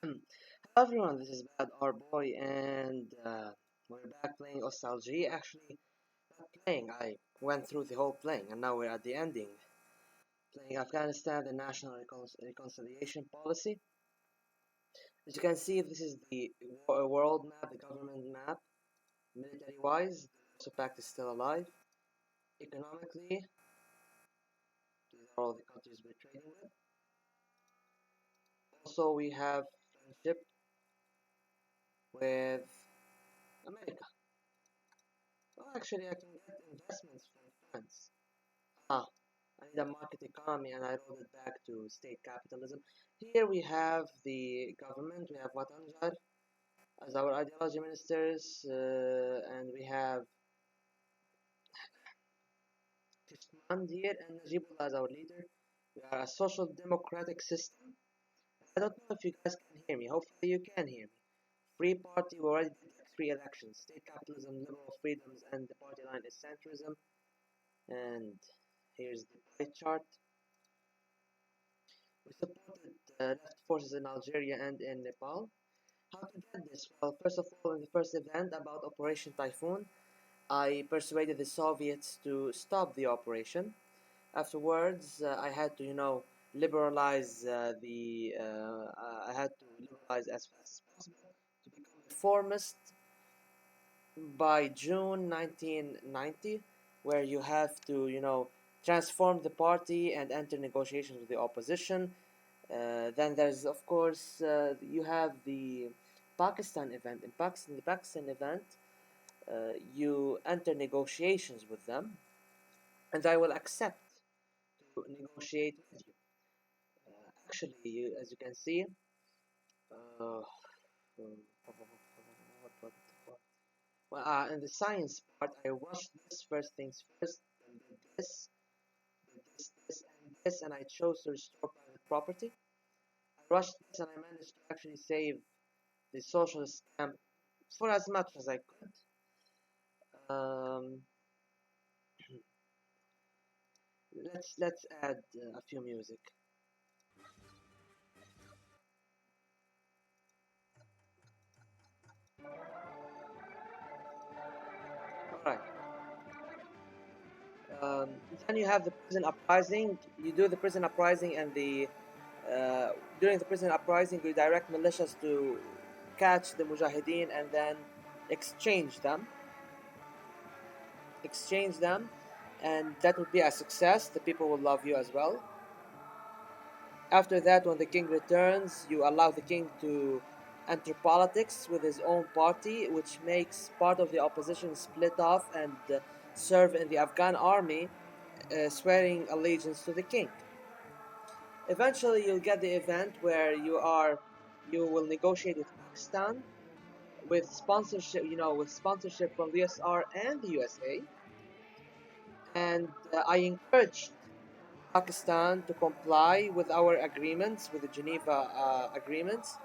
Hello everyone, this is Bad our boy, and we're back playing Ostalgie. Actually, not playing, I went through the whole playing, and now we're at the ending. Playing Afghanistan, the National Reconciliation Policy. As you can see, this is the world map, the government map. Military-wise, the pact is still alive. Economically, these are all the countries we're trading with. Also, we have friendship with America. Well, actually, I can get investments from France. Ah, I need a market economy and I rolled it back to state capitalism. Here we have the government, we have Watanjar as our ideology ministers, and we have Kishman here and Najibullah as our leader. We are a social democratic system. I don't know if you guys can hear me. Hopefully you can hear me. Free party, we already did like 3 elections. State capitalism, liberal freedoms, and the party line is centrism. And here's the pie chart. We supported left forces in Algeria and in Nepal. How to get this? Well, first of all, in the first event about Operation Typhoon, I persuaded the Soviets to stop the operation. Afterwards, I had to, liberalize I had to liberalize as fast as possible to become reformist by June 1990, where you have to, transform the party and enter negotiations with the opposition. Then there's, of course, you have the Pakistan event. In Pakistan, the Pakistan event, you enter negotiations with them, and I will accept to negotiate with you. Actually, as you can see, uh, what? Well, in the science part, I rushed this first things first, and did this, and this, and I chose to restore private property. I rushed this, and I managed to actually save the socialist camp for as much as I could. Um, let's add a few music. All right. Um, then you have the prison uprising. You do the prison uprising, and the during the prison uprising, you direct militias to catch the mujahideen and then exchange them. Exchange them, and that would be a success. The people will love you as well. After that, when the king returns, you allow the king to enter politics with his own party, which makes part of the opposition split off and serve in the Afghan army, swearing allegiance to the king. Eventually, you'll get the event where you will negotiate with Pakistan with sponsorship, with sponsorship from the USR and the USA. And I encouraged Pakistan to comply with our agreements, with the Geneva agreements,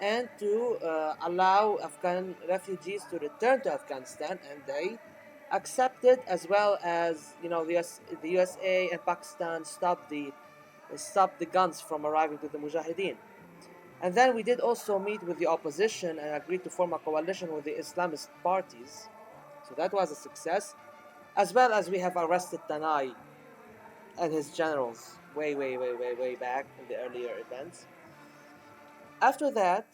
and to allow Afghan refugees to return to Afghanistan, and they accepted, as well as the USA and Pakistan stopped the guns from arriving to the Mujahideen. And then we did also meet with the opposition and agreed to form a coalition with the Islamist parties. So that was a success, as well as we have arrested Tanai and his generals way back in the earlier events. After that,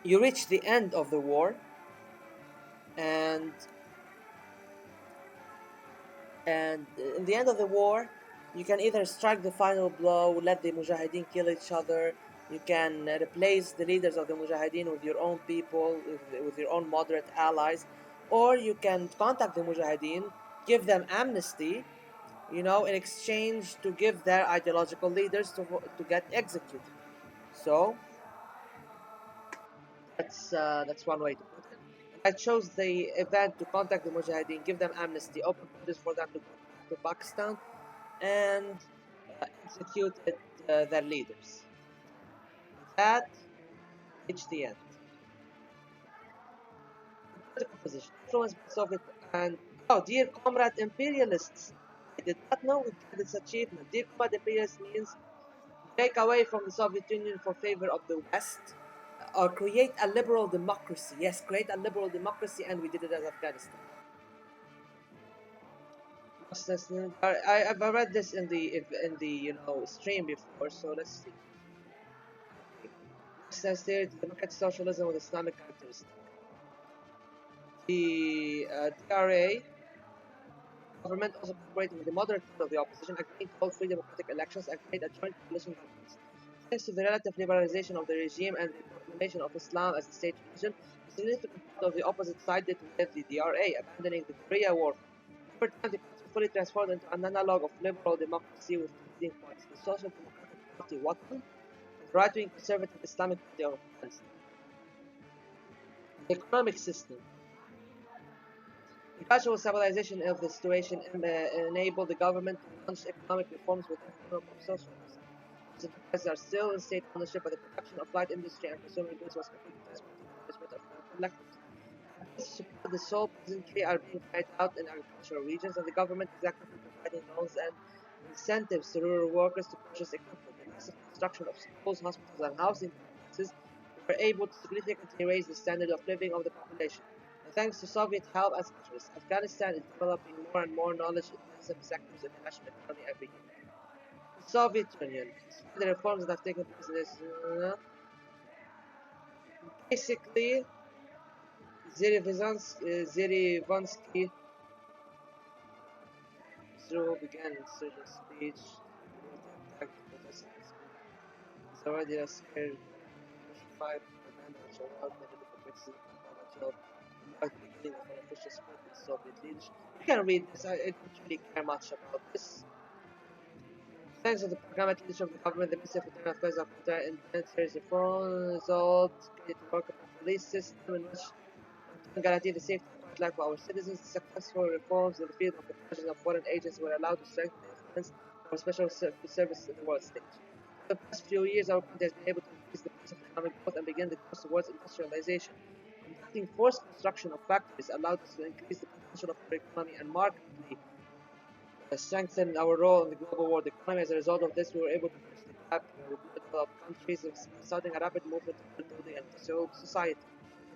you reach the end of the war, and in the end of the war, you can either strike the final blow, let the Mujahideen kill each other. You can replace the leaders of the Mujahideen with your own people, with your own moderate allies, or you can contact the Mujahideen, give them amnesty, in exchange to give their ideological leaders to get executed. So that's one way to put it. I chose the event to contact the Mujahideen, give them amnesty, open borders for them to go back to Pakistan, and executed their leaders. With that, reached the end. Political position influenced by Soviet and dear comrade imperialists, I did not know we had this achievement. Dear comrade imperialists means Take away from the Soviet Union for favor of the West, or create a liberal democracy. Yes, create a liberal democracy, and we did it as Afghanistan. I've read this in the stream before, so let's see. Says there, democratic socialism with Islamic characteristics. The DRA government also cooperated with the moderate part of the opposition, agreeing to hold free democratic elections and create a joint coalition government. Thanks to the relative liberalization of the regime and the proclamation of Islam as the state religion, a significant part of the opposite sided with the DRA, abandoning the guerrilla warfare. Over time, the country fully transformed into an analog of liberal democracy with two leading parties: the Social Democratic Party Watan and the right-wing conservative Islamic Party of Afghanistan. The economic system. The gradual stabilization of the situation enabled the government to launch economic reforms within the framework of socialism. Most enterprises are still in state ownership, but the production of light industry and consumer goods was completely transferred to the management of local collectors. To support the sole peasantry are being carried out in agricultural regions, and the government is actively providing loans and incentives to rural workers to purchase equipment. The massive construction of schools, hospitals, and housing complexes were able to significantly raise the standard of living of the population. And thanks to Soviet help and specialists, Afghanistan is developing more and more knowledge-intensive sectors in the national economy every year. The Soviet Union. The reforms that have taken place in this, basically, Zerivansky Zero began insurgent speech. Attack the protesters. It's already a scared crucified propaganda which allowed negative criticism from Gorbachev marked the beginning of an official split in Soviet leadership. You can read this, I don't really care much about this. Thanks to the programmatic leadership of the government, the Ministry of Internal Affairs of Qatar implemented reforms result in a workable police system in which guarantee the safety and quiet life of our citizens. The successful reforms in the field of the protection of foreign agents were allowed to strengthen the influence of our special services in the world stage. For the past few years, our country has been able to increase the pace of economic growth and begin the course towards industrialization. Conducting forced construction of factories allowed us to increase the potential of our economy and markedly strengthen our role in the global world economy. As a result of this, we were able to bridge the gap with developed countries, starting a rapid movement toward building an industrial society.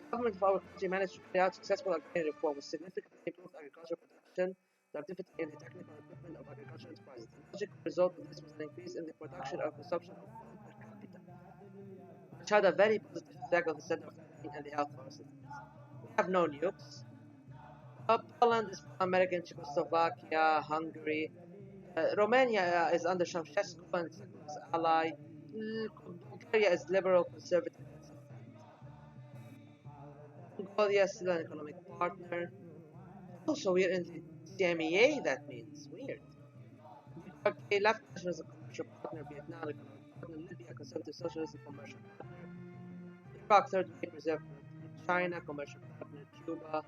The government of our country managed to carry out successful agrarian reform, which significantly improved agricultural production, productivity, and the technical equipment of agricultural enterprises. The logical result of this was an increase in the production and consumption of food per capita, which had a very positive effect on the standard of living and the health of our citizens. We have no nukes. Poland is pro-American, Czechoslovakia, Hungary. Romania is under Ceausescu and is a close ally. Bulgaria is liberal, conservative, and Mongolia is still an economic partner. Also, we're in the CMEA, that means. Weird. Okay, left National is a commercial partner, Vietnam, economic partner, Libya, conservative socialist, and commercial partner. Iraq, third way preserved, China, commercial partner, Cuba.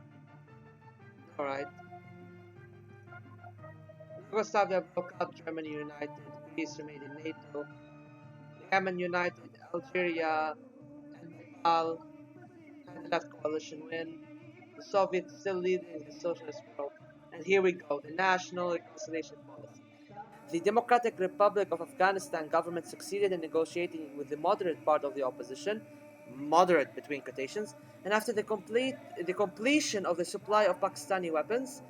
Alright. Yugoslavia broke up, Germany united, Greece remained in NATO, Yemen united, Algeria and Nepal had the left coalition win. The Soviets still leading the socialist world. And here we go, the national reconciliation policy. The Democratic Republic of Afghanistan government succeeded in negotiating with the moderate part of the opposition, moderate between quotations, and after the completion of the supply of Pakistani weapons,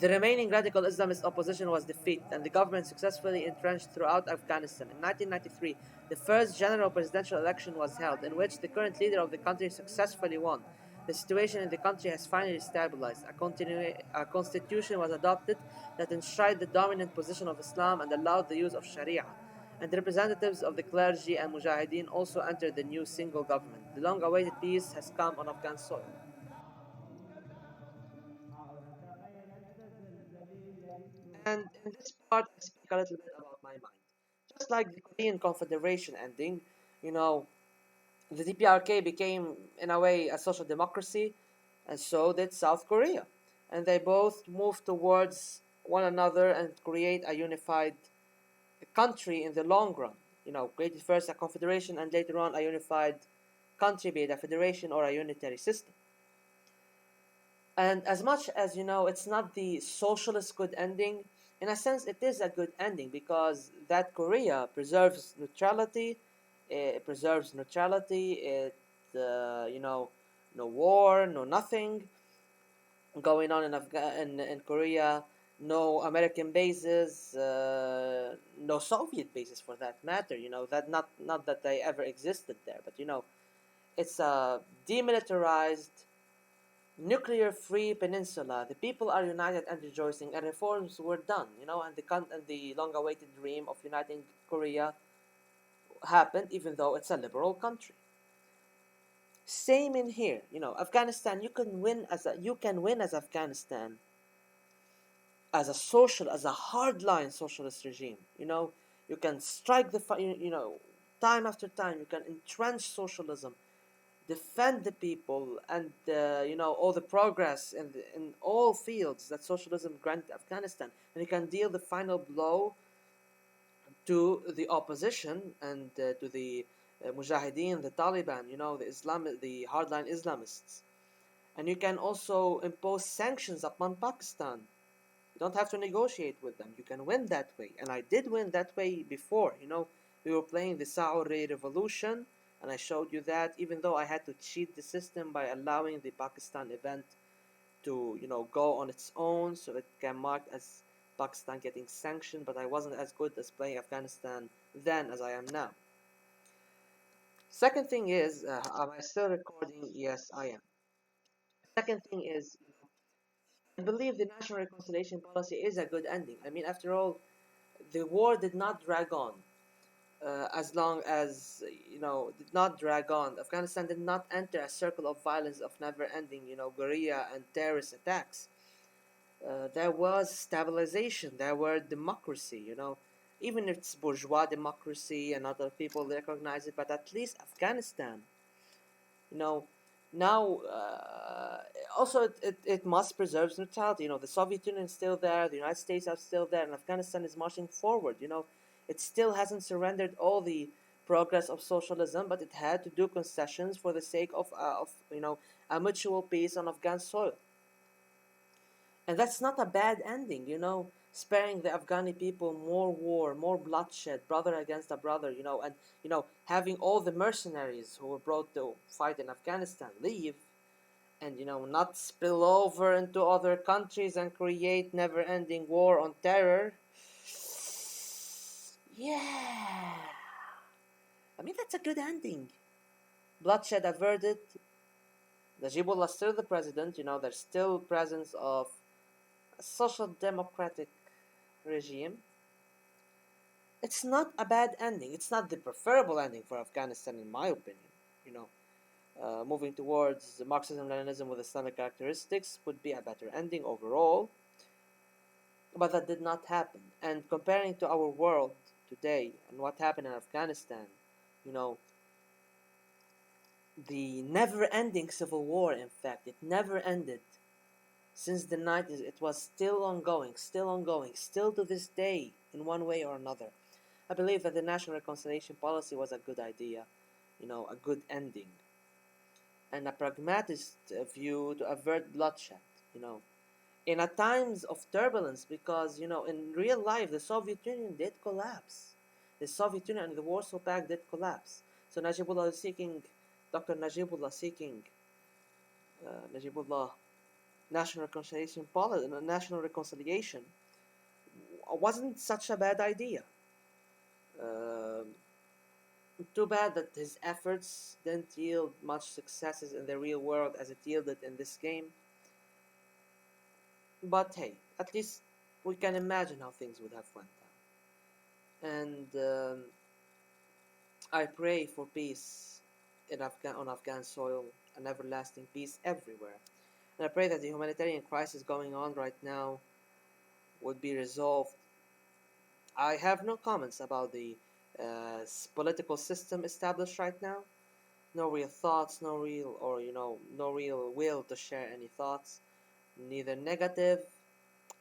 the remaining radical Islamist opposition was defeated, and the government successfully entrenched throughout Afghanistan. In 1993, the first general presidential election was held, in which the current leader of the country successfully won. The situation in the country has finally stabilized. A constitution was adopted that enshrined the dominant position of Islam and allowed the use of Sharia. And the representatives of the clergy and Mujahideen also entered the new single government. The long-awaited peace has come on Afghan soil. And in this part, I speak a little bit about my mind. Just like the Korean Confederation ending, you know, the DPRK became, in a way, a social democracy, and so did South Korea. And they both moved towards one another and create a unified country in the long run. Created first a confederation and later on a unified country, be it a federation or a unitary system. And as much as it's not the socialist good ending, in a sense, it is a good ending because that Korea preserves neutrality. It preserves neutrality. No war, no nothing going on in Korea. No American bases, no Soviet bases for that matter. That not that they ever existed there, but it's a demilitarized, nuclear-free peninsula. The people are united and rejoicing, and reforms were done. And the long-awaited dream of uniting Korea happened, even though it's a liberal country. Same in here. Afghanistan. You can win as Afghanistan as a hardline socialist regime. You can strike time after time. You can entrench socialism, defend the people, and all the progress in all fields that socialism granted Afghanistan, and you can deal the final blow to the opposition and to the Mujahideen, the Taliban, the hardline Islamists, and you can also impose sanctions upon Pakistan. You don't have to negotiate with them. You can win that way. And I did win that way before. We were playing the Saudi Revolution, and I showed you that, even though I had to cheat the system by allowing the Pakistan event to, go on its own so it can mark as Pakistan getting sanctioned, but I wasn't as good as playing Afghanistan then as I am now. Second thing is, am I still recording? Yes, I am. Second thing is, I believe the national reconciliation policy is a good ending. I mean, after all, the war did not drag on as long as, did not drag on. Afghanistan did not enter a circle of violence of never ending, guerrilla and terrorist attacks. There was stabilization, there were democracy, even if it's bourgeois democracy and other people recognize it, but at least Afghanistan, you know, now also it must preserve neutrality. The Soviet Union is still there, the United States are still there, and Afghanistan is marching forward. It still hasn't surrendered all the progress of socialism, but it had to do concessions for the sake of a mutual peace on Afghan soil. And that's not a bad ending, sparing the Afghani people more war, more bloodshed, brother against a brother, and, having all the mercenaries who were brought to fight in Afghanistan leave and, not spill over into other countries and create never-ending war on terror. Yeah. I mean, that's a good ending. Bloodshed averted. Najibullah still the president, there's still presence of a social democratic regime. It's not a bad ending. It's not the preferable ending for Afghanistan, in my opinion. Moving towards Marxism-Leninism with Islamic characteristics would be a better ending overall, but that did not happen. And comparing to our world today and what happened in Afghanistan, you know, the never-ending civil war, in fact, it never ended. Since the 90s, it was still ongoing, still to this day, in one way or another. I believe that the national reconciliation policy was a good idea, a good ending, and a pragmatist view to avert bloodshed, in a times of turbulence, because, in real life, the Soviet Union did collapse. The Soviet Union and the Warsaw Pact did collapse. So Dr. Najibullah seeking, Najibullah national reconciliation wasn't such a bad idea. Um Too bad that his efforts didn't yield much successes in the real world as it yielded in this game. But hey, at least we can imagine how things would have went down. And I pray for peace on Afghan soil, an everlasting peace everywhere. And I pray that the humanitarian crisis going on right now would be resolved. I have no comments about the political system established right now. No real thoughts, no real will to share any thoughts, neither negative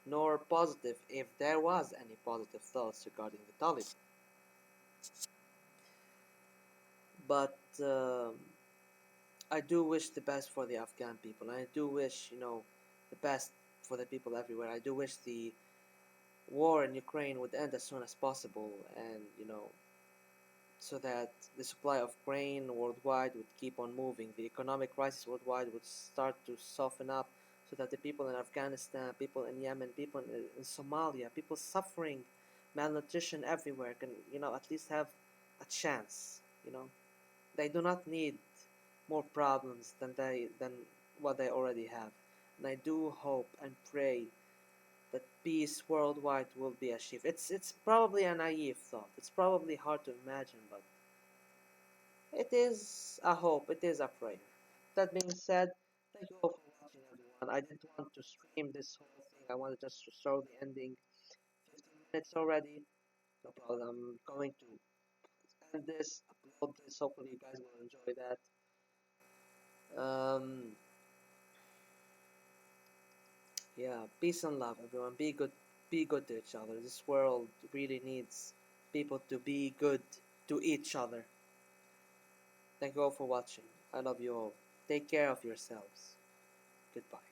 nor positive, if there was any positive thoughts regarding the Taliban. But I do wish the best for the Afghan people, and I do wish, the best for the people everywhere. I do wish the war in Ukraine would end as soon as possible, and so that the supply of grain worldwide would keep on moving. The economic crisis worldwide would start to soften up, so that the people in Afghanistan, people in Yemen, people in Somalia, people suffering malnutrition everywhere can, at least have a chance. They do not need more problems than what they already have. And I do hope and pray that peace worldwide will be achieved. It's probably a naive thought. It's probably hard to imagine, but it is a hope. It is a prayer. That being said, thank you all for watching, everyone. I didn't want to stream this whole thing. I wanted just to show the ending. 15 minutes already. No problem. I'm going to end this, upload this. Hopefully, you guys will enjoy that. Um, yeah, peace and love, everyone. Be good to each other. This world really needs people to be good to each other. Thank you all for watching. I love you all. Take care of yourselves. Goodbye.